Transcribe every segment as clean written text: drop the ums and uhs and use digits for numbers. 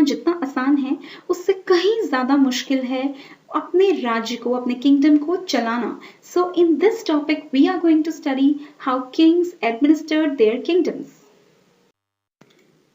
करना जितना आसान है उससे कहीं ज़्यादा मुश्किल है अपने राज्य को, अपने किंगडम को चलाना. So in this topic we are going to study how kings administered their kingdoms.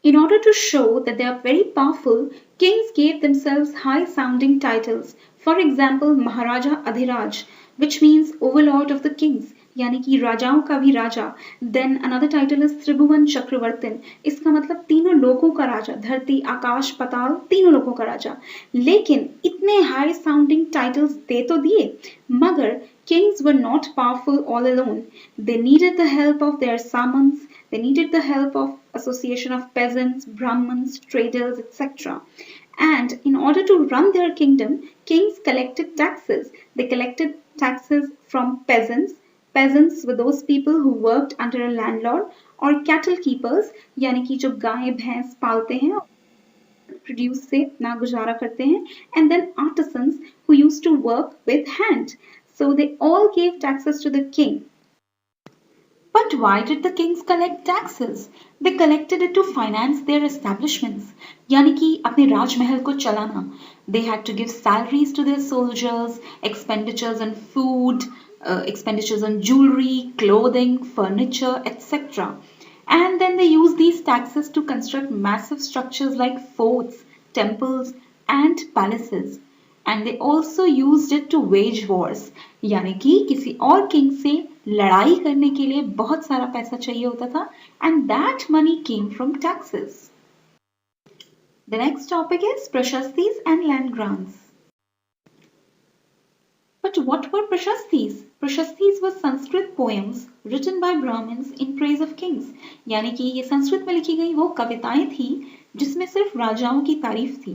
In order to show that they are very powerful, kings gave themselves high-sounding titles. For example, Maharaja Adhiraj, which means overlord of the kings, यानी कि राजाओं का भी राजा. Then another title is त्रिभुवन चक्रवर्तिन. इसका मतलब तीनों लोकों का राजा, धरती, आकाश, पाताल, तीनों लोकों का राजा. लेकिन इतने हाई साउंडिंग टाइटल्स दे तो दिए, मगर kings were not powerful all alone. They needed the help of their samans. They needed the help of association of peasants, brahmins, traders, etc. And in order to run their kingdom, kings collected taxes. They collected taxes from peasants. Peasants were those people who worked under a landlord, और cattle keepers यानी कि जो गाय भैंस पालते हैं produce से अपना गुजारा करते हैं, and then artisans who used to work with hand. So they all gave taxes to the king. But why did the kings collect taxes? They collected it to finance their establishments. यानी कि अपने राजमहल को चलाना. They had to give salaries to their soldiers, expenditures on food, expenditures on jewelry, clothing, furniture, etc. And then they used these taxes to construct massive structures like forts, temples, and palaces. And they also used it to wage wars. यानी कि किसी और king से लड़ाई करने के लिए बहुत सारा पैसा चाहिए होता था, and that money came from taxes. The next topic is prashastis and land grants. But what were prashastis? Prashastis were Sanskrit poems written by Brahmins in praise of kings. यानी कि ये संस्कृत में लिखी गई वो कविताएं थी जिसमें सिर्फ राजाओं की तारीफ थी.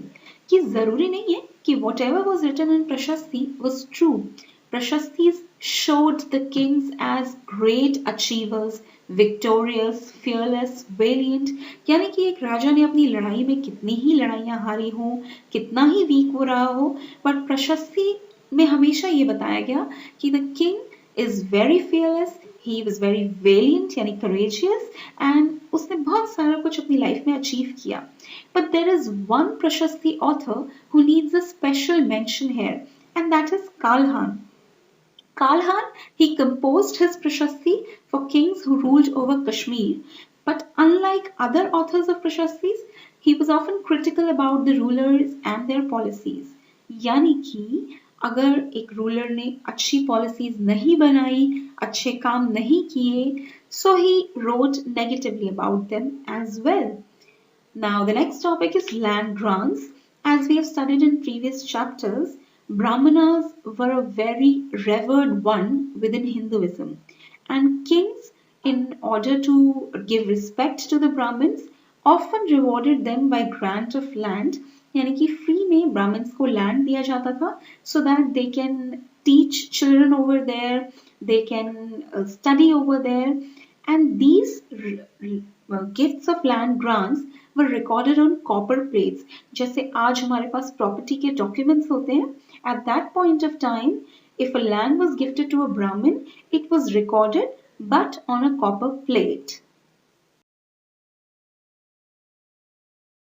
कि जरूरी नहीं है कि whatever was written in prashasti was true. Prashastis showed the kings as great achievers, victorious, fearless, valiant. यानी कि एक राजा ने अपनी लड़ाई में कितनी ही लड़ाइयां हारी हो, कितना ही वीक हो रहा हो, but प्रशस्ति में हमेशा ये बताया गया कि the king is very fearless, he was very valiant यानी courageous, and उसने बहुत सारा कुछ अपनी लाइफ में अचीव किया. But there is one प्रशस्ति author who needs a special mention here, and that is Kalhan. Kalhan, he composed his prashasti for kings who ruled over Kashmir. But unlike other authors of prashastis, he was often critical about the rulers and their policies. यानी कि अगर एक ruler ने अच्छी policies नहीं बनाई, अच्छे काम नहीं किए, so he wrote negatively about them as well. Now the next topic is land grants. As we have studied in previous chapters, Brahmanas were a very revered one within Hinduism, and kings, in order to give respect to the Brahmins, often rewarded them by grant of land. यानी कि free में Brahmins को land दिया जाता था so that they can teach children over there, they can study over there, and these gifts of land grants were recorded on copper plates. जैसे आज हमारे पास property के documents होते हैं, at that point of time, if a land was gifted to a Brahmin, it was recorded but on a copper plate.